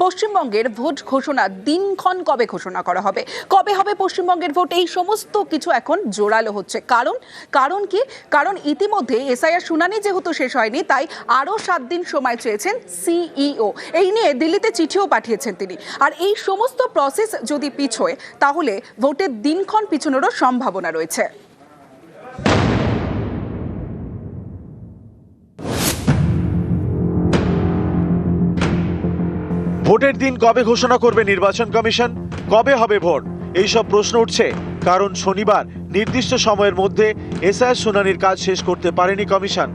পশ্চিমবঙ্গের ভোট ঘোষণার দিনক্ষণ কবে ঘোষণা করা হবে, কবে হবে পশ্চিমবঙ্গের ভোট, এই সমস্ত কিছু এখন জোরালো হচ্ছে। কারণ কি? কারণ ইতিমধ্যে এসআইআর শুনানি যেহেতু শেষ হয়নি, তাই আরও 7 দিন সময় চেয়েছেন সিইও। এই নিয়ে দিল্লিতে চিঠিও পাঠিয়েছেন তিনি। আর এই সমস্ত প্রসেস যদি পিছোয়, তাহলে ভোটের দিনক্ষণ পিছনেরও সম্ভাবনা রয়েছে। ভোটের দিন কবে ঘোষণা করবে নির্বাচন কমিশন, কবে হবে ভোট, এইসব প্রশ্ন উঠছে। কারণ শনিবার নির্দিষ্ট সময়ের মধ্যে এসআইআর শুনানির কাজ শেষ করতে পারেনি কমিশন।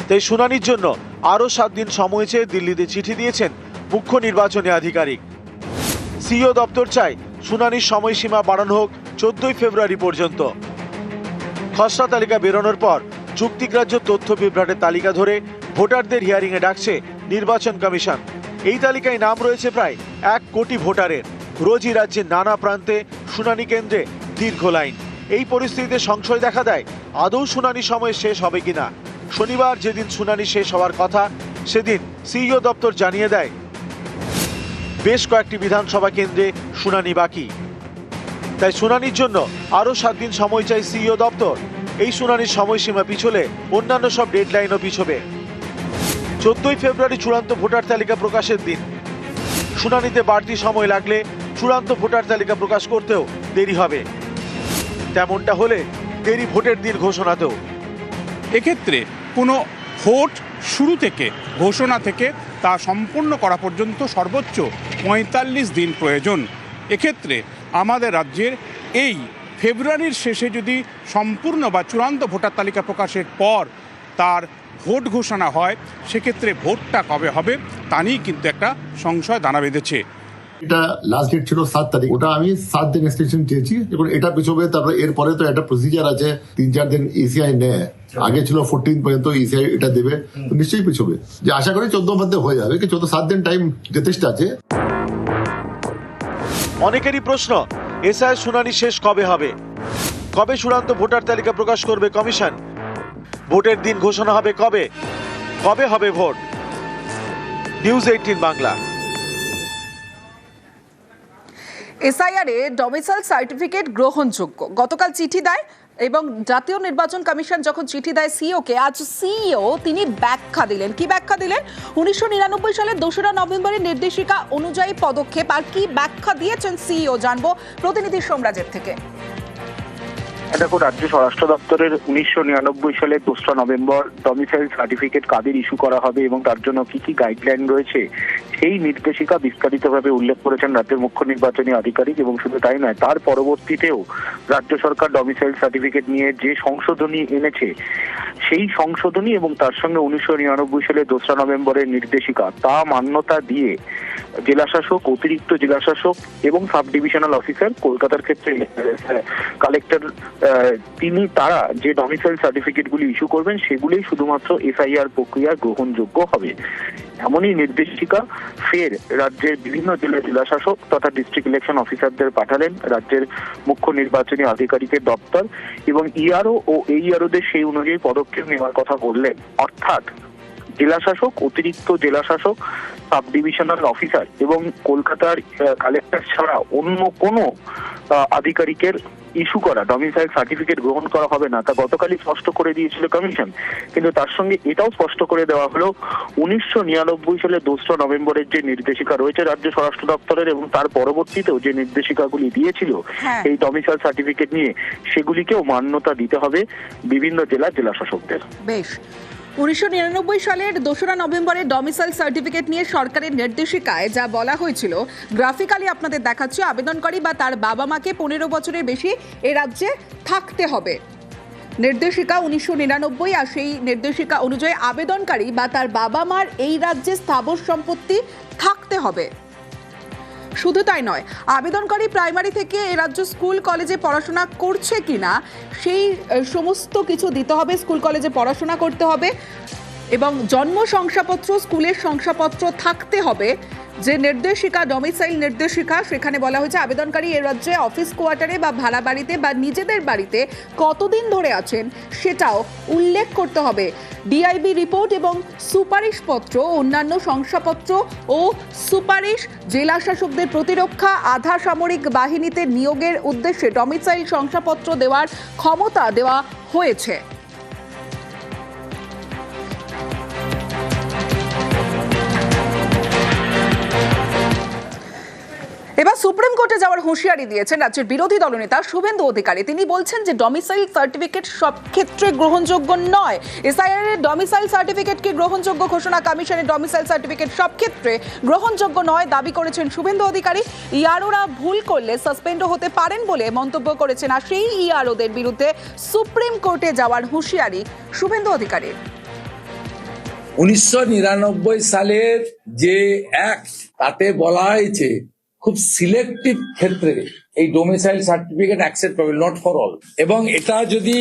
তাই শুনানির জন্য আরও 7 দিন সময় চেয়ে দিল্লিতে চিঠি দিয়েছেন মুখ্য নির্বাচনী আধিকারিক। সিইও দপ্তর চায় শুনানির সময়সীমা বাড়ানো হোক 14 ফেব্রুয়ারি পর্যন্ত। খসড়া তালিকা বেরোনোর পর যুক্তিগ্রাহ্য তথ্য বিভ্রাটের তালিকা ধরে ভোটারদের হিয়ারিংয়ে ডাকছে নির্বাচন কমিশন। এই তালিকায় নাম রয়েছে প্রায় 1 কোটি ভোটারের। রোজই রাজ্যের নানা প্রান্তে শুনানি কেন্দ্রে দীর্ঘ লাইন। এই পরিস্থিতিতে সংশয় দেখা দেয় আদৌ শুনানি সময় শেষ হবে কিনা। শনিবার যেদিন শুনানি শেষ হওয়ার কথা, সেদিন সিইও দপ্তর জানিয়ে দেয় বেশ কয়েকটি বিধানসভা কেন্দ্রে শুনানি বাকি। তাই শুনানির জন্য আরও 7 দিন সময় চায় সিইও দপ্তর। এই শুনানির সময়সীমা পিছলে অন্যান্য সব ডেডলাইনও পিছবে। 14 ফেব্রুয়ারি চূড়ান্ত ভোটার তালিকা প্রকাশের দিন। শুনানিতে বাড়তি সময় লাগলে চূড়ান্ত ভোটার তালিকা প্রকাশ করতেও দেরি হবে। তেমনটা হলে দেরি ভোটের দিন ঘোষণাতেও। এক্ষেত্রে কোনো ভোট শুরু থেকে ঘোষণা থেকে তা সম্পূর্ণ করা পর্যন্ত সর্বোচ্চ 45 দিন প্রয়োজন। এক্ষেত্রে আমাদের রাজ্যের এই ফেব্রুয়ারির শেষে যদি সম্পূর্ণ বা চূড়ান্ত ভোটার তালিকা প্রকাশের পর তার ভোট ঘোষণা হয়, সেক্ষেত্রে ভোটটা কবে হবে তা নিয়েই কিন্তু একটা সংশয় দানা বেঁধেছে। এটা লাস্ট ডেট ছিল 7 তারিখ, ওটা আমি 7 দিন এক্সটেনশন চেয়েছি। এখন এটা পিছবে, তারপরে এরপরে তো একটা প্রসিজার আছে, 3-4 দিন ইসিআই নেয়। আগে ছিল 14 পর্যন্ত ইসিআই এটা দেবে, তো নিশ্চয়ই পিছবে। যে আশা করি 14 মধ্যে হয়ে যাবে, কি 7 দিন টাইম যথেষ্ট আছে। অনেকেরই প্রশ্ন, এসআইআর শুনানি শেষ কবে হবে, কবে চূড়ান্ত ভোটার তালিকা প্রকাশ করবে কমিশন, ভোটের দিন ঘোষণা হবে কবে, কবে হবে ভোট। নিউজ 18 বাংলা। এসআইআর-এ ডমিসাইল সার্টিফিকেট গ্রহণযোগ্য, গতকাল চিঠি দেয় এবং জাতীয় নির্বাচন কমিশন যখন চিঠি দেয় সিইওকে, আজ সিইও তিনি ব্যাখ্যা দিলেন। কি ব্যাখ্যা দিলেন? 1999 সালের 2রা নভেম্বরের নির্দেশিকা অনুযায়ী পদক্ষেপ। আর কি ব্যাখ্যা দিয়েছেন সিইও, জানবো প্রতিনিধি সোমরাজের থেকে। দেখো, রাজ্য স্বরাষ্ট্র দপ্তরের 1999 সালের 2রা নভেম্বর ডমিসাইল সার্টিফিকেট কাদের ইস্যু করা হবে এবং তার জন্য কি কি গাইডলাইন রয়েছে, সেই নির্দেশিকা বিস্তারিতভাবে উল্লেখ করেছেন রাজ্যের মুখ্য নির্বাচনী আধিকারিক। এবং শুধু তাই নয়, তার পরবর্তীতেও রাজ্য সরকার ডমিসাইল সার্টিফিকেট নিয়ে যে সংশোধনী এনেছে, সেই সংশোধনী এবং তার সঙ্গে 1999 সালের 2রা নভেম্বরের নির্দেশিকা তা মান্যতা দিয়ে জেলাশাসক, অতিরিক্ত জেলাশাসক এবং সাব ডিভিশনাল অফিসার, কলকাতার ক্ষেত্রে কালেক্টর, তারা যে ডমিসাইল সার্টিফিকেটগুলি ইস্যু করবেন, সেগুলোই শুধুমাত্র এসআইআর প্রক্রিয়া গ্রহণযোগ্য হবে। এমনই নির্দেশিকা ফের রাজ্যের বিভিন্ন জেলাশাসক তথা ডিস্ট্রিক্ট ইলেকশন অফিসারদের পাঠালেন রাজ্যের মুখ্য নির্বাচনী আধিকারিকের দপ্তর, এবং ইআরও ও এইআরওদের সেই অনুযায়ী পদক্ষেপ নেওয়ার কথা বললেন। অর্থাৎ জেলাশাসক, অতিরিক্ত জেলাশাসক, সাব ডিভিশনাল অফিসার এবং কলকাতার কালেক্টর ছাড়া অন্য কোনো আধিকারিকের ইস্যু করা ডমিসাইল সার্টিফিকেট গ্রহণ করা হবে না, তা গতকালই স্পষ্ট করে দিয়েছিল কমিশন। কিন্তু তার সঙ্গে এটাও স্পষ্ট করে দেওয়া হলো 1999 সালে 2রা নভেম্বরের যে নির্দেশিকা রয়েছে রাজ্য স্বরাষ্ট্র দপ্তরের, এবং তার পরবর্তীতেও যে নির্দেশিকাগুলি দিয়েছিল এই ডমিসাইল সার্টিফিকেট নিয়ে, সেগুলিকেও মান্যতা দিতে হবে বিভিন্ন জেলাশাসকদের। বেশ, 1999 সালের 2রা নভেম্বরের ডমিসাইল সার্টিফিকেট নিয়ে সরকারের নির্দেশিকায় যা বলা হয়েছিল, গ্রাফিক্যালি আপনাদের দেখাচ্ছি। আবেদনকারী বা তার বাবা মাকে 15 বছরের বেশি এ রাজ্যে থাকতে হবে। নির্দেশিকা 1999, আর সেই নির্দেশিকা অনুযায়ী আবেদনকারী বা তার বাবা মার এই রাজ্যে স্থাবর সম্পত্তি থাকতে হবে। শুধু তাই নয়, আবেদনকারী প্রাইমারি থেকে এ রাজ্য স্কুল কলেজে পড়াশোনা করছে কিনা সেই সমস্ত কিছু দিতে হবে। স্কুল কলেজে পড়াশোনা করতে হবে এবং জন্ম শংসাপত্র, স্কুলের শংসাপত্র থাকতে হবে। যে নির্দেশিকা, ডমিসাইল নির্দেশিকা, সেখানে বলা হয়েছে আবেদনকারী এ রাজ্যে অফিস কোয়ার্টারে বা ভাড়া বাড়িতে বা নিজেদের বাড়িতে কতদিন ধরে আছেন সেটাও উল্লেখ করতে হবে। ডিআইবি রিপোর্ট এবং সুপারিশপত্র, অন্যান্য শংসাপত্র ও সুপারিশ, জেলা শাসকদের প্রতিরক্ষা, আধা সামরিক বাহিনীতে নিয়োগের উদ্দেশ্যে ডমিসাইল শংসাপত্র দেওয়ার ক্ষমতা দেওয়া হয়েছে। এবার সুপ্রিম কোর্টে যাওয়ার হুঁশিয়ারি দিয়েছেন রাজ্যের বিরোধী দলনেতা শুভেন্দু অধিকারী। তিনি বলছেন যে ডমিসাইল সার্টিফিকেট সব ক্ষেত্রে গ্রহণযোগ্য নয়। এসআইআর এর ডমিসাইল সার্টিফিকেটকে গ্রহণযোগ্য ঘোষণা, কমিশনের ডমিসাইল সার্টিফিকেট সব ক্ষেত্রে গ্রহণযোগ্য নয় দাবি করেছেন শুভেন্দু অধিকারী। ইআরওরা ভুল করলে সাসপেন্ডও হতে পারেন বলে মন্তব্য করেছেন। আর সেই ইআরওদের বিরুদ্ধে সুপ্রিম কোর্টে যাওয়ার হুঁশিয়ারি শুভেন্দু অধিকারীর। 1999 সালের যে অ্যাক্ট, তাতে বলা হয়েছে খুব সিলেক্টিভ ক্ষেত্রে এই domicile certificate acceptable, not for all. এবং এটা যদি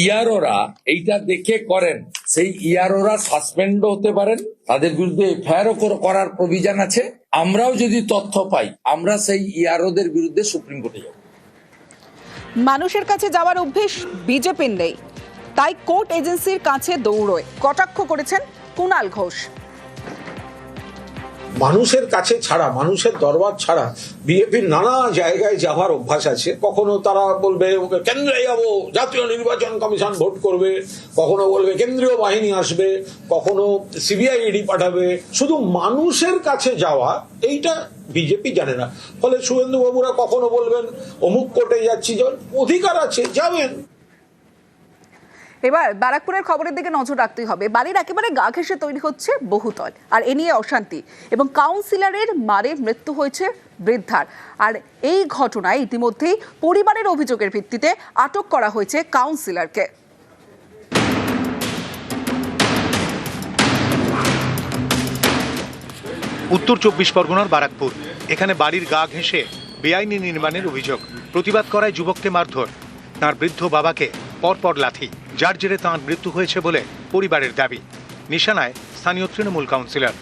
ইআরওরা এইটা দেখে করেন, সেই ইআরওরা সাসপেন্ডও হতে পারেন, তাদের বিরুদ্ধে এফআইআরও করার প্রভিশন আছে। আমরাও যদি তথ্য পাই, আমরা সেই ইআরওদের বিরুদ্ধে সুপ্রিম কোর্টে যাব। মানুষের কাছে যাওয়ার অভ্যেস বিজেপির নেই, তাই কোর্ট এজেন্সির কাছে দৌড়য়, কটাক্ষ করেছেন কুণাল ঘোষ। মানুষের কাছে ছাড়া, মানুষের দরবার ছাড়া বিজেপির নানা জায়গায় যাওয়ার অভ্যাস আছে। কখনো তারা বলবে কেন্দ্রে যাবো, জাতীয় নির্বাচন কমিশন ভোট করবে, কখনো বলবে কেন্দ্রীয় বাহিনী আসবে, কখনো সিবিআই ইডি পাঠাবে। শুধু মানুষের কাছে যাওয়া এইটা বিজেপি জানে না। ফলে শুভেন্দু বাবুরা কখনো বলবেন অমুক কোর্টে যাচ্ছি, অধিকার আছে, যাবেন। এবার ব্যারাকপুরের খবরের দিকে নজর রাখতেই হবে। বাড়ির একেবারে গা ঘেঁষে তৈরি হচ্ছে বহুতল, আর এ নিয়ে অশান্তি এবং কাউন্সিলরের মারে মৃত্যু হয়েছে বৃদ্ধার। আর এই ঘটনায় ইতিমধ্যেই পরিবারের অভিযোগের ভিত্তিতে আটক করা হয়েছে কাউন্সিলরকে। উত্তর 24 পরগনার বারাকপুর, এখানে বাড়ির গা ঘেঁষে বেআইনি নির্মাণের অভিযোগ। প্রতিবাদ করায় যুবককে মারধর, তাঁর বৃদ্ধ বাবাকে পরপর লাথি, যার জেরে তাঁর মৃত্যু হয়েছে বলে পরিবারের দাবি। নিশানায় স্থানীয় তৃণমূল কাউন্সিলর।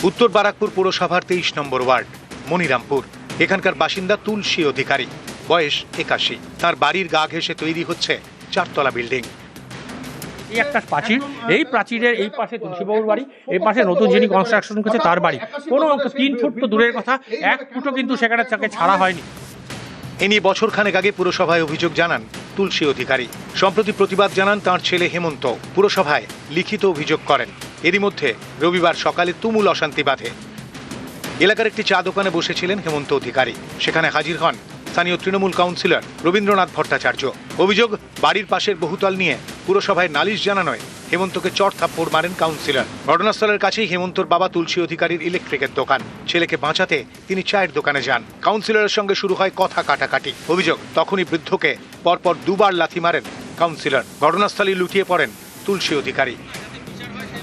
উত্তর বারাকপুর পৌরসভার 23 নম্বর ওয়ার্ড মনিরামপুর, এখানকার বাসিন্দা তুলসী অধিকারী, বয়স 81। তাঁর বাড়ির গা ঘেঁষে তৈরি হচ্ছে 4 তলা বিল্ডিং। এই একটা প্রাচীর, এই প্রাচীরের এই পাশে তুলসীবাবুর বাড়ি, এই পাশে নতুন যিনি কনস্ট্রাকশন করছে তার বাড়ি। কোনো 3 ফুট তো দূরের কথা, 1 ফুটও কিন্তু সেখানে তাকে ছাড়া হয়নি। এ নিয়ে বছরখানেক আগে পুরসভায় অভিযোগ জানান তুলসী অধিকারী। সম্প্রতি প্রতিবাদ জানান তাঁর ছেলে হেমন্ত। পুরসভায় লিখিত অভিযোগ করেন। এরই মধ্যে রবিবার সকালে তুমুল অশান্তি বাধে। এলাকার একটি চা দোকানে বসেছিলেন হেমন্ত অধিকারী। সেখানে হাজির হন স্থানীয় তৃণমূল কাউন্সিলর রবীন্দ্রনাথ ভট্টাচার্য। অভিযোগ, বাড়ির পাশের বহুতল নিয়ে পুরসভায় নালিশ জানানোয় হেমন্তকে চড় থাপ্পড় মারেন কাউন্সিলর। ঘটনাস্থলের কাছেই হেমন্তর বাবা তুলসী অধিকারীর ইলেকট্রিকের দোকান। ছেলেকে বাঁচাতে তিনি চায়ের দোকানে যান। কাউন্সিলরের সঙ্গে শুরু হয় কথা কাটাকাটি। অভিযোগ, তখনই বৃদ্ধকে পরপর 2 বার লাথি মারেন কাউন্সিলর। ঘটনাস্থলে লুটিয়ে পড়েন তুলসী অধিকারী।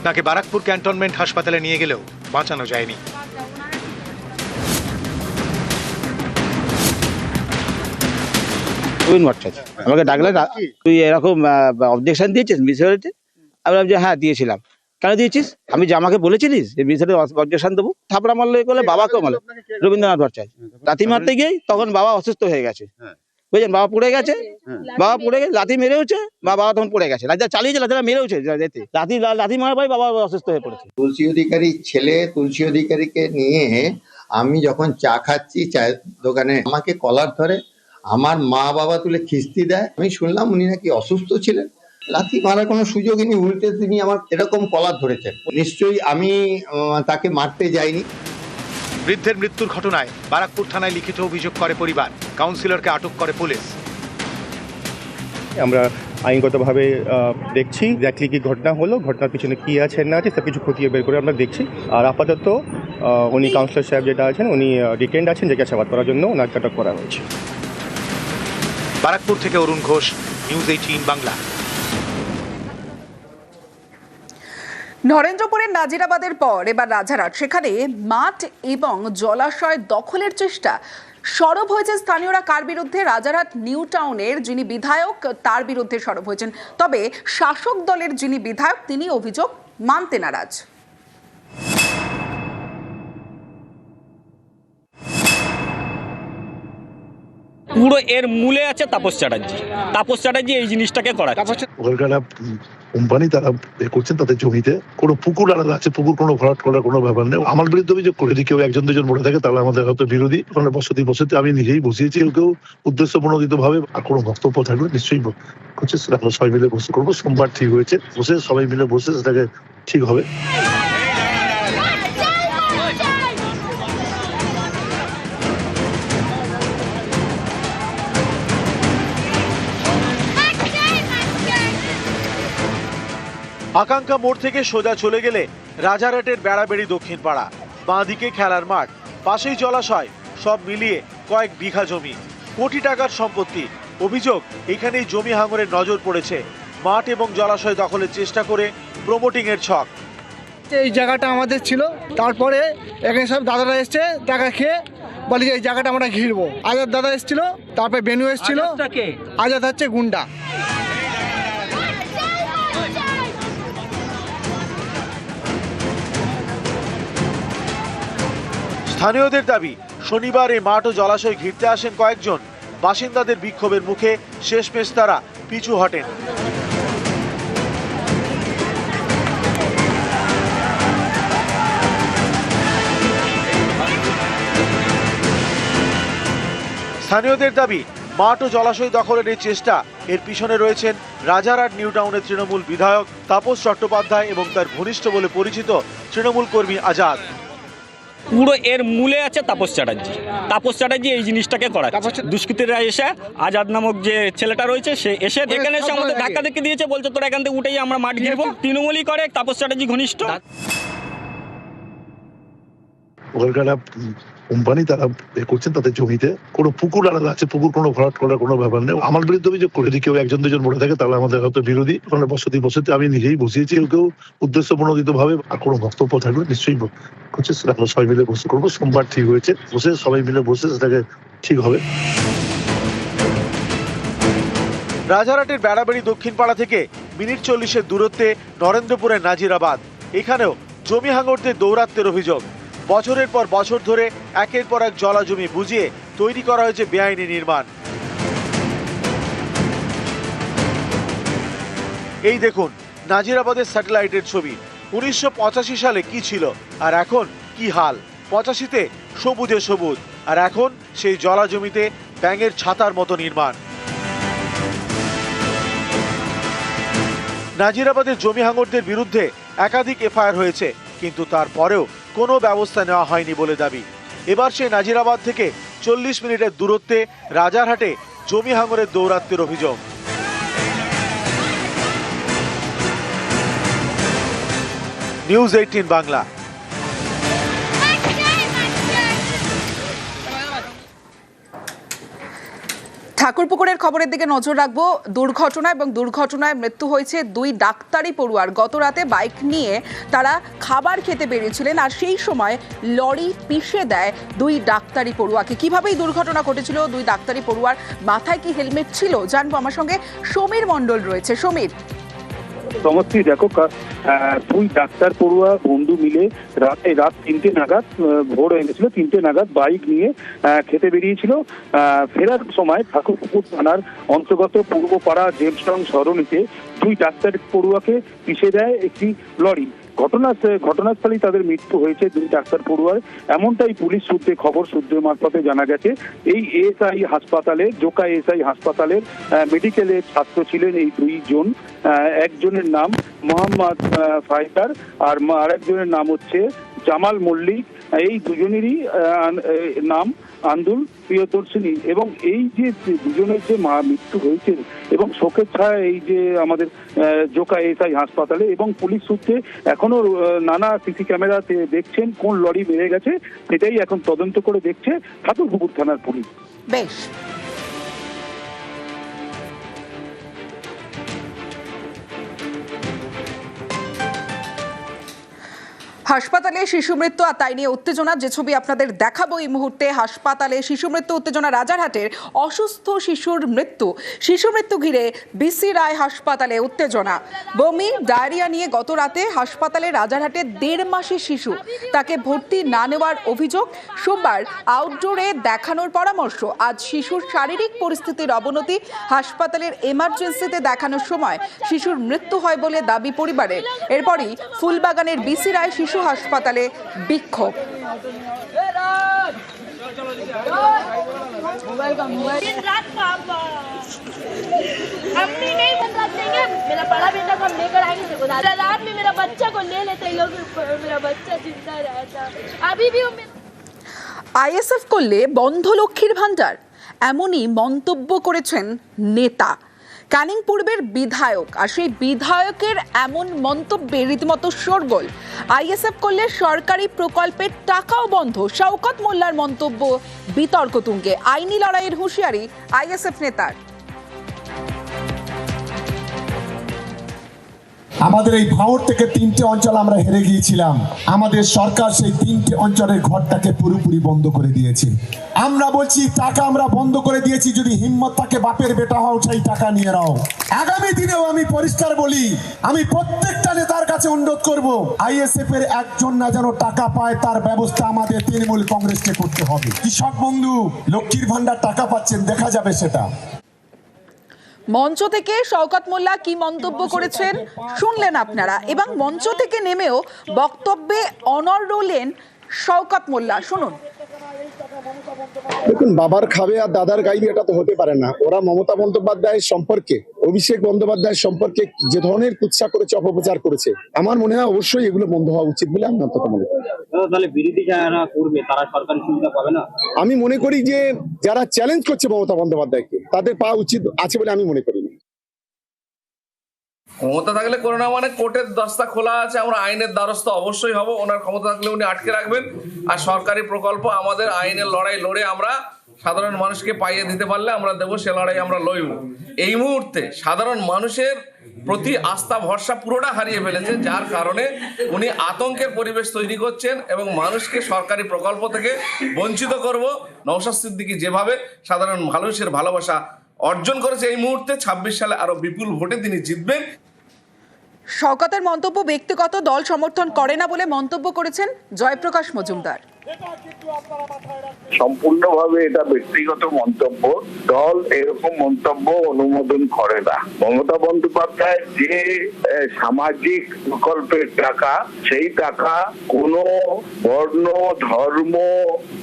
তাকে বারাকপুর ক্যান্টনমেন্ট হাসপাতালে নিয়ে গেলেও বাঁচানো যায়নি। আমাকে ডাকলে, তুই এরকম অবজেকশন দিয়েছিস মিউনিসিপ্যালিটি? আমি বললাম যে হ্যাঁ দিয়েছিলাম। কেন দিয়েছিস? আমি যে আমাকে বলেছিলিস যে মিউনিসিপ্যালিটি অবজেকশন দেবো? থাপড়া মারলে করলে বাবাকেও মারলো, রবীন্দ্রনাথ ভট্টাচার্য। লাথি মারতে গিয়েই তখন বাবা অসুস্থ হয়ে গেছে, বুঝলেন? বাবা পড়ে গেছে, লাথি মেরেওছে, বাবা তখন পড়ে গেছে, লাথি চালিয়েছে, লাথিটা মেরেওছে, লাথি মারার পরে বাবা অসুস্থ হয়ে পড়েছে। তুলসী অধিকারীর ছেলে তুলসী অধিকারীকে নিয়ে আমি যখন চা খাচ্ছি চায়ের দোকানে, আমাকে কলার ধরে আমার মা বাবা তুলে খিস্তি দেয়। আমি শুনলাম উনি নাকি অসুস্থ ছিলেন, লাথি মারার কোনো সুযোগই নেই, উল্টে তিনি আমার এরকম কলার ধরেছেন। নিশ্চয়ই আমি তাকে মারতে যাইনি। বৃদ্ধের মৃত্যুর ঘটনায় বারাকপুর থানায় লিখিত অভিযোগ করে পরিবার। কাউন্সিলরকে আটক করে পুলিশ। আমরা আইনগতভাবে দেখছি এক্স্যাক্টলি কি ঘটনা হলো, ঘটনার পিছনে কি আছে না আছে সব কিছু খতিয়ে বের করে আমরা দেখছি। আর আপাতত উনি কাউন্সিলর সাহেব যেটা আছেন উনি ডিটেইনড আছেন, জিজ্ঞাসাবাদ করার জন্য ওনাকে আটক করা হয়েছে। বারাকপুর থেকে অরুণ ঘোষ, নিউজ 18 বাংলা। নরেন্দ্রপুরের নাজিরাবাদের পর এবার রাজারহাট, সেখানে মাঠ এবং জলাশয় দখলের চেষ্টা। সরব হয়েছে স্থানীয়রা কার বিরুদ্ধে? রাজারহাট নিউ টাউনের যিনি বিধায়ক তার বিরুদ্ধে সরব হয়েছেন। তবে শাসক দলের যিনি বিধায়ক তিনি অভিযোগ মানতে নারাজ। পুরো এর মূলে আছে তাপস চ্যাটার্জি। তাপস চ্যাটার্জি এই জিনিসটাকে করাচ্ছে। ওখানকার কোম্পানি তারা করছেন তাদের জমিতে কোনো পুকুর আলাদা আছে, পুকুর কোনো ভরাট করার কোনো ব্যাপার নেই। আমার বিরুদ্ধে অভিযোগ করে, যদি কেউ একজন দুজন মরে থাকে তাহলে আমাদের হয়তো বিরোধী, ওখানে বসতি আমি নিজেই বসিয়েছি। কেউ উদ্দেশ্য প্রণোদিত ভাবে কোনো বক্তব্য থাকলে নিশ্চয়ই হচ্ছে সেটা আমরা সবাই মিলে বসে করবো। সোমবার ঠিক হয়েছে, বসে সবাই মিলে বসে সেটাকে ঠিক হবে। আকাঙ্ক্ষা মোড় থেকে সোজা চলে গেলে রাজারহাটের বেড়াবেড়ি দক্ষিণ পাড়া, বাঁদিকে খেলার মাঠ, পাশেই জলাশয়, সব মিলিয়ে কয়েক বিঘা জমি, কোটি টাকার সম্পত্তি। অভিযোগ, এখানেই জমি হাঙরের নজর পড়েছে। মাঠ এবং জলাশয় দখলের চেষ্টা করে প্রমোটিং এর ছক। এই জায়গাটা আমাদের ছিল, তারপরে এখানে সব দাদারা এসছে টাকা খেয়ে বলি এই জায়গাটা আমরা ঘিরবো। আজাদ দাদা এসেছিল, তারপরে বেনু এসেছিল। আজাদ হচ্ছে গুন্ডা। স্থানীয়দের দাবি, শনিবার এই মাঠ ও জলাশয় ঘিরতে আসেন কয়েকজন। বাসিন্দাদের বিক্ষোভের মুখে শেষমেশ তারা পিছু হটেন। স্থানীয়দের দাবি, মাঠ ও জলাশয় দখলের এই চেষ্টা, এর পিছনে রয়েছেন রাজারহাট নিউ টাউনের তৃণমূল বিধায়ক তাপস চট্টোপাধ্যায় এবং তার ঘনিষ্ঠ বলে পরিচিত তৃণমূল কর্মী আজাদ। পুরো এর মূলে আছে তাপস চ্যাটার্জি। তাপস চ্যাটার্জি এই জিনিসটাকে করাচ্ছে। দুষ্কৃতীরা এসে আজাদ নামক যে ছেলেটা রয়েছে, সে এসে এখানে এসে আমাদের ধাক্কা দেখে দিয়েছে, বলছে তোরা এখান থেকে উঠেই আমরা মাঠ ঘিরবো। তৃণমূলই করে, তাপস চ্যাটার্জি ঘনিষ্ঠ। ওখানকার কোম্পানি তারা করছেন তাদের জমিতে কোনো পুকুর আলাদা আছে, পুকুর কোনো ভরাট করার কোনো ব্যাপার নেই। আমার বিরুদ্ধে অভিযোগ করে, যদি কেউ একজন দুজন মরে থাকে তাহলে আমাদের হয়তো বিরোধী, ওখানে বসতি আমি নিজেই বসিয়েছি। কেউ উদ্দেশ্য প্রণোদিত ভাবে কোনো বক্তব্য থাকলে নিশ্চয়ই হচ্ছে সেটা আমরা সবাই মিলে বসে করবো। সোমবার ঠিক হয়েছে, বসে সবাই মিলে বসে সেটাকে ঠিক হবে। রাজারহাটের বেড়াবেড়ি দক্ষিণ পাড়া থেকে মিনিট 40-এর দূরত্বে নরেন্দ্রপুরের নাজিরাবাদ। এখানেও জমি হাঙরদের দৌরাত্ম্যের অভিযোগ। বছরের পর বছর ধরে একের পর এক জলা জমি বুঝিয়ে তৈরি করা হয়েছে বেআইনি নির্মাণ। এই দেখুন নাজিরাবাদের স্যাটেলাইটের ছবি। 1985 সালে কি ছিল আর এখন কি হাল। 85-তে সবুজে সবুজ, আর এখন সেই জলা জমিতে ব্যাঙের ছাতার মতো নির্মাণ। নাজিরাবাদের জমি হাঙরদের বিরুদ্ধে একাধিক এফআইআর হয়েছে, কিন্তু তারপরেও কোনো ব্যবস্থা নেওয়া হয়নি বলে দাবি। এবার সেই নাজিরাবাদ থেকে 40 মিনিটের দূরত্বে রাজারহাটে জমি হাঙরের দৌরাত্ম্যের অভিযোগ। নিউজ 18 বাংলা। ঠাকুরপুকুরের খবরের দিকে নজর রাখবো। দুর্ঘটনায় মৃত্যু হয়েছে দুই ডাক্তারি পড়ুয়ার। গত রাতে বাইক নিয়ে তারা খাবার খেতে বেরিয়েছিলেন, আর সেই সময় লরি পিষে দেয় দুই ডাক্তারি পড়ুয়াকে। কিভাবে দুর্ঘটনা ঘটেছিল, দুই ডাক্তারি পড়ুয়ার মাথায় কি হেলমেট ছিল, জানবো। আমার সঙ্গে সমীর মণ্ডল রয়েছে। সমীর, সমস্ত দেখো, দুই ডাক্তার পড়ুয়া বন্ধু মিলে রাত 3টে নাগাদ, ভোর হয়ে গেছিল, 3টে নাগাদ বাইক নিয়ে খেতে বেরিয়েছিল। ফেরার সময় ঠাকুরপুকুর থানার অন্তর্গত পূর্বপাড়া জেমস্টাউন সরণিতে দুই ডাক্তার পড়ুয়াকে পিষে দেয় একটি লরি। ঘটনাস্থলেই তাদের মৃত্যু হয়েছে দুই ডাক্তার পড়ুয়ার, এমনটাই পুলিশ সূত্রে সূত্রের মারফতে জানা গেছে। এই এএসআই হাসপাতালে, জোকা এএসআই হাসপাতালের মেডিকেলের ছাত্র ছিলেন এই দুইজন। একজনের নাম মোহাম্মদ ফাইটার আর আরেকজনের নাম হচ্ছে জামাল মল্লিক। এই দুজনেরই নাম আন্দুল প্রিয়দর্শিনী। এবং এই যে দুজনের যে মৃত্যু হয়েছে এবং শোকের ছায়া এই যে আমাদের জোকা এসআই হাসপাতালে, এবং পুলিশ সূত্রে এখনো নানা সিসি ক্যামেরাতে দেখছেন কোন লরি মেরে গেছে, সেটাই এখন তদন্ত করে দেখছে ঠাকুরপুকুর থানার পুলিশ। বেশ। হাসপাতালে শিশু মৃত্যু আর তাই নিয়ে উত্তেজনা, যে ছবি আপনাদের দেখাবো এই মুহূর্তে। হাসপাতালে শিশু মৃত্যু, উত্তেজনা রাজারহাটের। অসুস্থ শিশুর মৃত্যু ঘিরে বিসি রায় হাসপাতালে উত্তেজনা। বমি ডায়রিয়া নিয়ে গত রাতে হাসপাতালে রাজারহাটে 1.5 মাসের শিশু, তাকে ভর্তি না নেওয়ার অভিযোগ। সোমবার আউটডোরে দেখানোর পরামর্শ। আজ শিশুর শারীরিক পরিস্থিতির অবনতি, হাসপাতালের এমার্জেন্সিতে দেখানোর সময় শিশুর মৃত্যু হয় বলে দাবি পরিবারের। এরপরই ফুলবাগানের বিসি রায় শিশু হাসপাতালে বিক্ষোভ। मेरा बड़ा बेटा को हम लेकर आएंगे, रात में मेरा बच्चा को ले लेते लोग, मेरा बच्चा जिंदा रहता। अभी भी আইএসএফ করলে বন্ধ লক্ষ্মীর ভান্ডার, এমনই মন্তব্য করেছেন নেতা, ক্যানিং পূর্বের বিধায়ক। আর সেই বিধায়কের এমন মন্তব্যে রীতিমতো শোরগোল। আইএসএফ করলে সরকারি প্রকল্পের টাকাও বন্ধ, শওকত মোল্লার মন্তব্য বিতর্ক তুঙ্গে। আইনি লড়াইয়ের হুঁশিয়ারি আইএসএফ নেতার। আমাদের এই ভাঙড় থেকে 3টে অঞ্চল আমরা হেরে গিয়েছিলাম। আমাদের সরকার সেই 3টে অঞ্চলের ঘরটাকে পুরোপুরি বন্ধ করে দিয়েছে। আমরা বলছি টাকা আমরা বন্ধ করে দিয়েছি, যদি হিম্মত থাকে বাপের বেটা হও, সেই টাকা নিয়ে নাও। আগামী দিনেও আমি পরিষ্কার বলি, আমি প্রত্যেকটা নেতার কাছে অনুরোধ করব, আইএসএফ এর একজন না যেন টাকা পায় তার ব্যবস্থা আমাদের তৃণমূল কংগ্রেসকে করতে হবে। কৃষক বন্ধু লক্ষ্মীর ভান্ডার টাকা পাচ্ছেন, দেখা যাবে সেটা। মঞ্চ থেকে শওকত মোল্লা কি মন্তব্য করেছেন শুনলেন আপনারা, এবং মঞ্চ থেকে নেমেও বক্তব্যে অনড় রইলেন শওকত মোল্লা। শুনুন। দেখুন, বাবার খাবে আর দাদার গাইবে, এটা তো হতে পারে না। ওরা মমতা বন্দ্যোপাধ্যায়ের সম্পর্কে, অভিষেক বন্দ্যোপাধ্যায়ের সম্পর্কে যে ধরনের কুৎসা করেছে, অপপ্রচার করেছে, আমার মনে হয় অবশ্যই এগুলো বন্ধ হওয়া উচিত বলে আমি অন্তত মনে করি। তাহলে বিরোধী যারা করবে তারা সরকারি সুবিধা পাবে না? আমি মনে করি যে যারা চ্যালেঞ্জ করছে মমতা বন্দ্যোপাধ্যায়কে, তাদের পাওয়া উচিত আছে বলে আমি মনে করি না। ক্ষমতা থাকলে করে না মানে কোর্টের দস্তা খোলা আছে, আমরা আইনের দ্বারস্থ অবশ্যই হব। ওনার ক্ষমতা থাকলে উনি আটকে রাখবেন, আর সরকারি প্রকল্প আমাদের আইনের লড়াই লড়ে আমরা সাধারণ মানুষকে পাইয়ে দিতে পারলে আমরা দেবো, সে লড়াই আমরা লড়ব। এই মুহূর্তে সাধারণ মানুষের প্রতি আস্থা ভরসা পুরোটা হারিয়ে ফেলেছে, যার কারণে উনি আতঙ্কের পরিবেশ তৈরি করছেন এবং মানুষকে সরকারি প্রকল্প থেকে বঞ্চিত করব। নওশাদ সিদ্দিকী যেভাবে সাধারণ মানুষের ভালোবাসা অর্জন করেছে, এই মুহূর্তে 26 সালে আরো বিপুল ভোটে তিনি জিতবেন। শওকতের মন্তব্য ব্যক্তিগত, দল সমর্থন করে না বলে মন্তব্য করেছেন জয়প্রকাশ মজুমদার। সম্পূর্ণভাবে এটা ব্যক্তিগত মন্তব্য, দল এরকম মন্তব্য অনুমোদন করে না। মমতা বন্দ্যোপাধ্যায় যে সামাজিক প্রকল্পের টাকা, সেই টাকা কোনো বর্ণ, ধর্ম,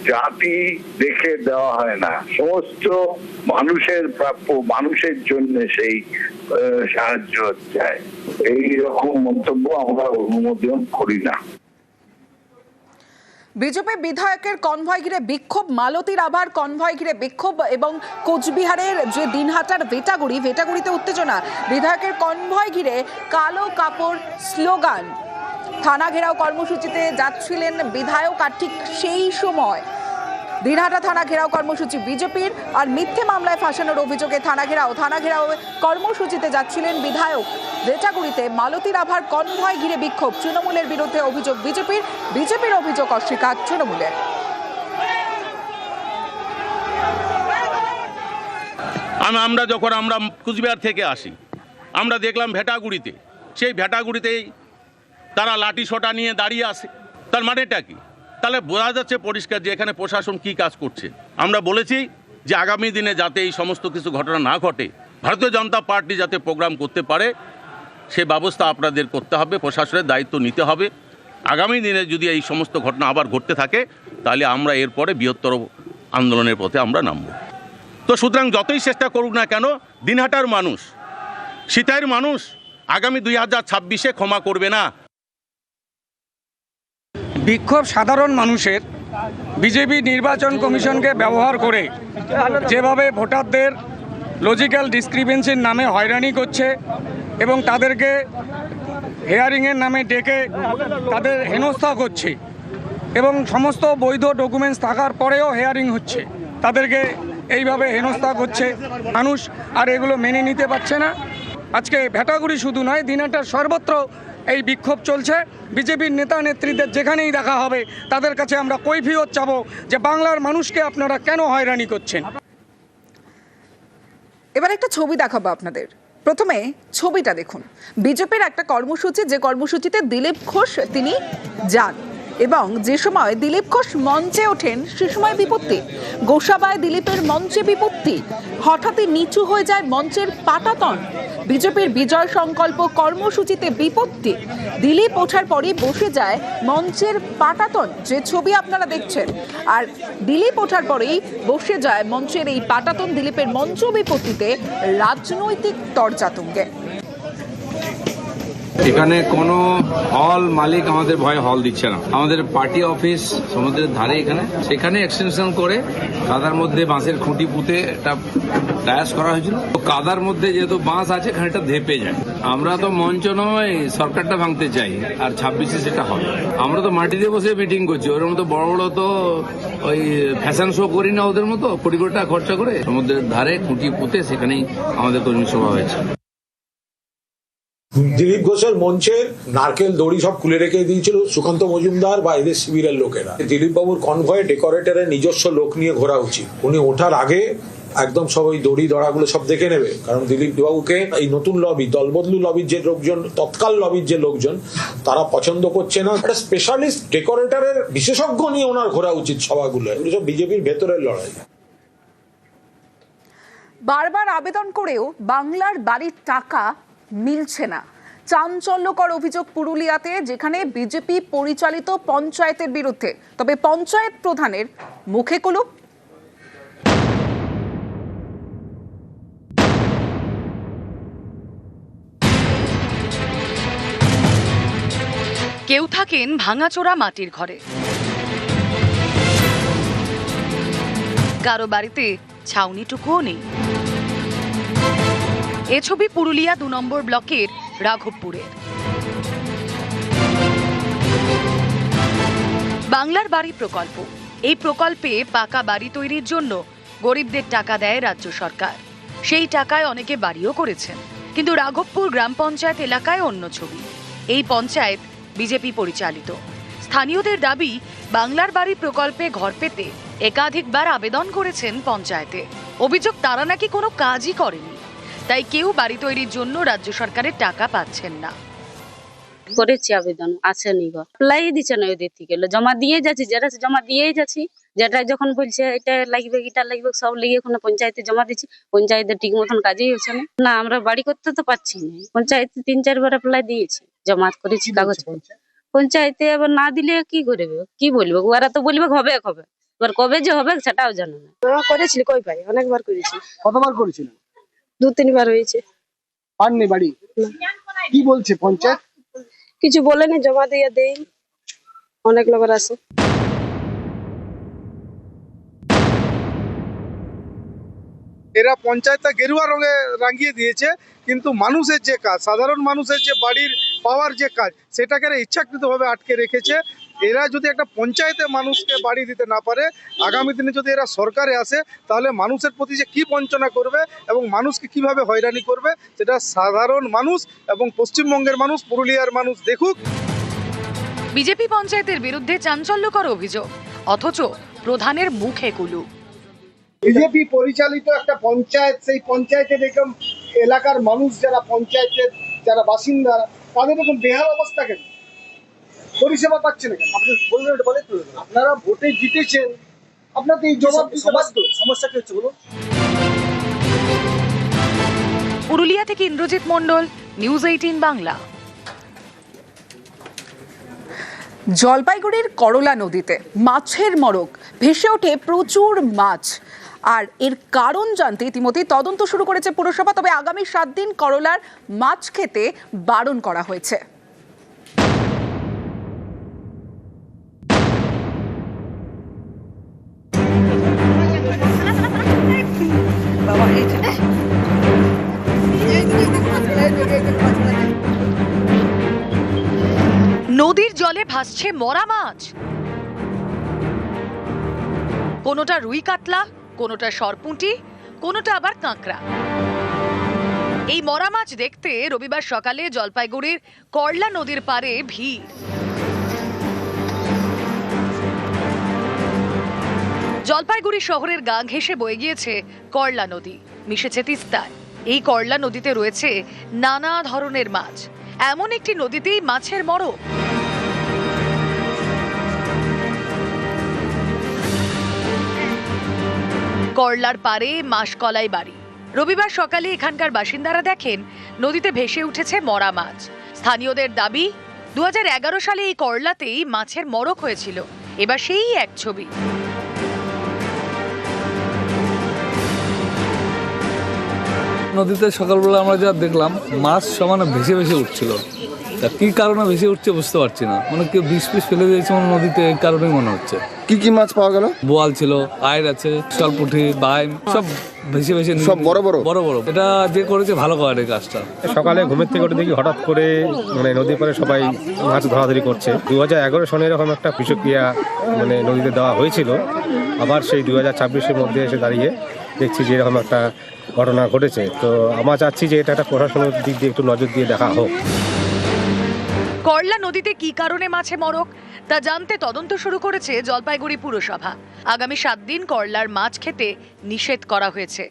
জাতি দেখে দেওয়া হয় না, সমস্ত মানুষের প্রাপ্য, মানুষের জন্য সেই সাহায্য চায়। এই রকম মন্তব্য আমরা অনুমোদন করি না। বিজেপি বিধায়কের কনভয় ঘিরে বিক্ষোভ, মালতীর আভার কনভয় ঘিরে বিক্ষোভ, এবং কোচবিহারের যে দিনহাটার ভেটাগুড়িতে উত্তেজনা। বিধায়কের কনভয় ঘিরে কালো কাপড় স্লোগান, থানা ঘেরাও কর্মসূচিতে যাচ্ছিলেন বিধায়ক। আর ঠিক সেই সময় দিনহাটা থানা ঘেরাও কর্মসূচি বিজেপির, আর মিথ্যে মামলায় ফাঁসানোর অভিযোগে থানা ঘেরাও কর্মসূচিতে যাচ্ছিলেন বিধায়ক। ভেটাগুড়িতে মালতীর আভার কনভয় ঘিরে বিক্ষোভ, তৃণমূলের বিরুদ্ধে অভিযোগ বিজেপির অভিযোগ অস্বীকার তৃণমূলের। আমরা যখন কুচবিহার থেকে আসি, আমরা দেখলাম ভেটাগুড়িতে, সেই ভেটাগুড়িতেই তারা লাঠি সোটা নিয়ে দাঁড়িয়ে আসে। তার মানেটা কি? তাহলে বোঝা যাচ্ছে পরিষ্কার যে এখানে প্রশাসন কি কাজ করছে। আমরা বলেছি যে আগামী দিনে যাতে এই সমস্ত কিছু ঘটনা না ঘটে, ভারতীয় জনতা পার্টি যাতে প্রোগ্রাম করতে পারে, সে ব্যবস্থা আপনাদের করতে হবে, প্রশাসনের দায়িত্ব নিতে হবে। আগামী দিনে যদি এই সমস্ত ঘটনা আবার ঘটতে থাকে, তাহলে আমরা এরপরে বৃহত্তর আন্দোলনের পথে আমরা নামব। তো সুতরাং যতই চেষ্টা করুক না কেন, দিনহাটার মানুষ, সিতাইয়ের মানুষ আগামী 2026-এ ক্ষমা করবে না। বিক্ষোভ সাধারণ মানুষের, বিজেপি নির্বাচন কমিশনকে ব্যবহার করে যেভাবে ভোটারদের লজিক্যাল ডিসক্রিপেন্সির নামে হয়রানি করছে এবং তাদেরকে হিয়ারিংয়ের নামে ডেকে তাদের হেনস্থা করছে, এবং সমস্ত বৈধ ডকুমেন্টস থাকার পরেও হিয়ারিং হচ্ছে, তাদেরকে এইভাবে হেনস্থা করছে মানুষ, আর এগুলো মেনে নিতে পারছে না। আজকে ভেটাগুড়ি শুধু নয়, দিনহাটার সর্বত্র এই বিক্ষোভ চলছে। বিজেপির নেতা নেত্রীদের যেখানেই দেখা হবে তাদের কাছে আমরা কৈফিয়ত চাবো যে বাংলার মানুষকে আপনারা কেন হয়রানি করছেন। এবার একটা ছবি দেখাবো আপনাদের। প্রথমে ছবিটা দেখুন, বিজেপির একটা কর্মসূচি, যে কর্মসূচিতে দিলীপ ঘোষ তিনি যান এবং যে সময় দিলীপ ঘোষ মঞ্চে ওঠেন সে সময় বিপত্তি। গোসাবায় দিলীপের মঞ্চে বিপত্তি, হঠাৎই নিচু হয়ে যায় মঞ্চের পাটাতন। বিজেপির বিজয় সংকল্প কর্মসূচিতে বিপত্তি, দিলীপ ওঠার পরই বসে যায় মঞ্চের পাটাতন, যে ছবি আপনারা দেখছেন। আর দিলীপ ওঠার পরেই বসে যায় মঞ্চের এই পাটাতন। দিলীপের মঞ্চ বিপত্তিতে রাজনৈতিক তরজাতুঙ্গে। এখানে কোনো হল মালিক আমাদের ভয়ে হল দিচ্ছে না। আমাদের পার্টি অফিস সমুদ্রের ধারে এখানে, সেখানে এক্সটেনশন করে কাদার মধ্যে বাঁশের খুঁটি পুঁতে একটা ডায়াস করা হয়েছিল। তো কাদার মধ্যে যেহেতু বাঁশ আছে খানিকটা ধেপে যায়। আমরা তো মঞ্চ নয় সরকারটা ভাঙতে চাই, আর 26-এ সেটা হবে। আমরা তো মাটিতে বসে মিটিং করছি, ওর মতো বড় বড় তো ওই ফ্যাশন শো করি না ওদের মতো কোটি কোটি টাকা খরচা করে। সমুদ্রের ধারে খুঁটি পুঁতে সেখানেই আমাদের কর্মী সভা হয়েছে। দিলীপ ঘোষের মঞ্চে নারকেল দড়ি সব খুলে রেখে দিয়েছিল সুকান্ত মজুমদার বা এদের শিবিরের লোকেরা। দিলীপ বাবুর কনভয়ে ডেকোরেটরের নিজস্ব লোক নিয়ে ঘোরা উচিত। উনি ওঠার আগে একদম সব ওই দড়ি দড়াগুলো সব দেখে নেবে, কারণ দিলীপ বাবুকে এই নতুন লবি, দলবদলু লবির যে লোকজন, তৎকাল লবির যে লোকজন, তারা পছন্দ করছে না। একটা স্পেশালিস্ট ডেকোরেটরের বিশেষজ্ঞ নিয়ে ওনার ঘোরা উচিত সভাগুলো। এগুলো সব বিজেপির ভেতরের লড়াই। বারবার আবেদন করেও বাংলার বাড়ির টাকা মিলছে না। চাঞ্চল্যকর অভিযোগ পুরুলিয়াতে, যেখানে বিজেপি পরিচালিত পঞ্চায়েতের বিরুদ্ধে। তবে পঞ্চায়েত প্রধানের মুখে কুলুপ। কেউ থাকেন ভাঙাচোরা মাটির ঘরে, কারো বাড়িতে ছাউনিটুকুও নেই। এ ছবি পুরুলিয়া 2 নম্বর ব্লকের রাঘবপুরের। বাংলার বাড়ি প্রকল্প, এই প্রকল্পে পাকা বাড়ি তৈরির জন্য গরিবদের টাকা দেয় রাজ্য সরকার। সেই টাকায় অনেকে বাড়িও করেছেন, কিন্তু রাঘবপুর গ্রাম পঞ্চায়েত এলাকায় অন্য ছবি। এই পঞ্চায়েত বিজেপি পরিচালিত। স্থানীয়দের দাবি, বাংলার বাড়ি প্রকল্পে ঘর পেতে একাধিকবার আবেদন করেছেন পঞ্চায়েতে। অভিযোগ, তারা নাকি কোনো কাজই করেনি, তাই কেউ বাড়ি তৈরির জন্য রাজ্য সরকারের টাকা পাচ্ছেন না। করেছি আবেদন, আসেনি ঘর, লাই দিচ্ছে না ওদের থেকে, জমা দিয়ে যাচ্ছি, যেটা জমা দিয়েই যাচ্ছি। যেটা যখন বলছে এটা লাগবে এটা লাগবে সব লিগে এখন পঞ্চায়েতে জমা দিচ্ছি, পঞ্চায়েতে ঠিক মতন কাজই হচ্ছে না। না আমরা বাড়ি করতে তো পারছি না। পঞ্চায়েতে 3-4 বার অ্যাপ্লাই দিয়েছি, জমা করেছি কাগজ। পঞ্চায়েতে এবার না দিলে কি করবে, কি বলবো, ওরা তো বলবে হবে হবে, এবার কবে যে হবে সেটাও জানো না। করেছি কই পাই, অনেকবার করেছি। কতবার করেছিলেন? 2-3 বার হয়েছে। পাননি বাড়ি? কি বলছে পঞ্চায়েত? কিছু বলেনি, জমা দিয়ে দেই, অনেক লোকের আছে। এরা পঞ্চায়েতটা গেরুয়া রঙে রাঙিয়ে দিয়েছে, কিন্তু মানুষের যে কাজ, সাধারণ মানুষের যে বাড়ির পাওয়ার যে কাজ, সেটাকে ইচ্ছাকৃতভাবে আটকে রেখেছে। এরা যদি একটা পঞ্চায়েতে মানুষকে বাড়ি দিতে না পারে, আগামী দিনে যদি এরা সরকারে আসে, তাহলে মানুষের প্রতি যে কি বঞ্চনা করবে এবং মানুষকে কিভাবে হয়রানি করবে, সেটা সাধারণ মানুষ এবং পশ্চিমবঙ্গের মানুষ, পুরুলিয়ার মানুষ দেখুক। বিজেপি পঞ্চায়েতের বিরুদ্ধে চাঞ্চল্যকর অভিযোগ, অথচ প্রধানের মুখে কুলুপ। বিজেপি পরিচালিত একটা পঞ্চায়েত, সেই পঞ্চায়েতে দেখুন এলাকার মানুষ যারা পঞ্চায়েতের যারা বাসিন্দা, তাদের এরকম বেহাল অবস্থা কেন? পরিষেবা পাচ্ছে না কেন? আপনি বলবেন, আপনারা ভোটে জিতেছেন, আপনাদের এই জবাব দিতে বাধ্য। সমস্যা কি হচ্ছে বলুন? পুরুলিয়া থেকে ইন্দ্রজিৎ মণ্ডল, নিউজ 18 বাংলা। জলপাইগুড়ির করলা নদীতে মাছের মড়ক, ভেসে ওঠে প্রচুর মাছ। আর এর কারণ জানতে ইতিমধ্যে তদন্ত শুরু করেছে পুরসভা। তবে আগামী 7 দিন করলার মাছ খেতে বারণ করা হয়েছে। নদীর জলে ভাসছে মরা মাছ, কোনোটা রুই কাতলা, কোনোটা সরপুঁটি, কোনোটা আবার কাঁকড়া। এই মরা মাছ দেখতে রবিবার সকালে জলপাইগুড়ির করলা নদীর পাড়ে ভিড়। জলপাইগুড়ি শহরের গা ঘেঁষে বয়ে গিয়েছে করলা নদী, মিশেছে তিস্তায়। এই করলা নদীতে রয়েছে নানা ধরনের মাছ। এমন একটি নদীতেই মাছের মড়ক। করলার পারে মাসকলাই বাড়ি। রবিবার সকালে এখানকার বাসিন্দারা দেখেন নদীতে ভেসে উঠেছে মরা মাছ। স্থানীয়দের দাবি 2011 সালে এই করলাতেই মাছের মড়ক হয়েছিল। এবার সেই এক ছবি। নদীতে সকালবেলা আমরা যা দেখলাম মাছ সমানে ভেসে ভেসে উঠছিল। তা কি কারণে ভেসে উঠছে বুঝতে পারছি না। মানে কেউ বিষ পিস ফেলে দিয়েছে নদীতে, এই কারণেই মনে হচ্ছে। কি কি মাছ পাওয়া গেল? বোয়াল ছিল, আইর আছে, সলপুঁটি, বাইম, সব ভেসে ভেসে সব বড় বড় বড় বড়। এটা যে করেছে ভালো করে কাজটা। সকালে ঘুমের থেকে উঠে দেখি হঠাৎ করে মানে নদীর পাড়ে সবাই মাছ ধরাধরি করছে। 2011 সনে এরকম একটা বিষক্রিয়া মানে নদীতে দেওয়া হয়েছিল। আবার সেই 2026-এর মধ্যে এসে দাঁড়িয়ে দেখছি যে এরকম একটা ঘটনা ঘটেছে। তো আমরা চাচ্ছি যে এটা একটা প্রশাসনের দিক দিয়ে একটু নজর দিয়ে দেখা হোক। করলা নদীতে কি কারণে মাছে মড়ক তা জানতে তদন্ত শুরু করেছে জলপাইগুড়ি পুরসভা। আগামী 7 দিন করলার মাছ খেতে নিষেধ করা হয়েছে।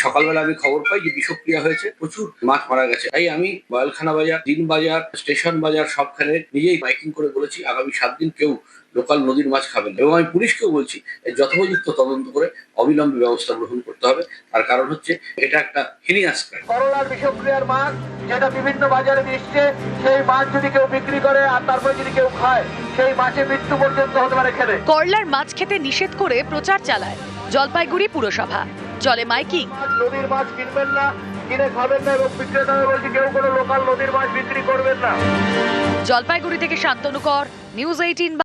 সকালবেলা আমি খবর পাই যে বিষক্রিয়া হয়েছে, প্রচুর মাছ মারা গেছে। তাই আমি বয়ালখানা বাজার, দিন বাজার, স্টেশন বাজার সবখানে নিজেই মাইকিং করে বলেছি আগামী 7 দিন কেউ লোকাল নদীর মাছ খাবেন। এবং আমি পুলিশকেও বলছি যথোপযুক্ত তদন্ত করে অবিলম্বে ব্যবস্থা গ্রহণ করতে হবে। তার কারণ হচ্ছে এটা একটা হিনিয়াস ক্রাইম। করলার বিষক্রিয়ার মাছ যেটা বিভিন্ন বাজারে মিশছে, সেই মাছ যদি কেউ বিক্রি করে আর তারপরে যদি কেউ খায়, সেই মাছের মৃত্যু পর্যন্ত হতে পারে খেলে। করলার মাছ খেতে নিষেধ করে প্রচার চালায় জলপাইগুড়ি পুরসভা। চলে মাইকিং। নদীর মাছ কিনবেন না, কিনে খাবেন না এবং বিক্রেতারা বলছে কেউ কোনো লোকাল নদীর মাছ বিক্রি করবেন না। জলপাইগুড়ি থেকে শান্তনু কর, নিউজ 18।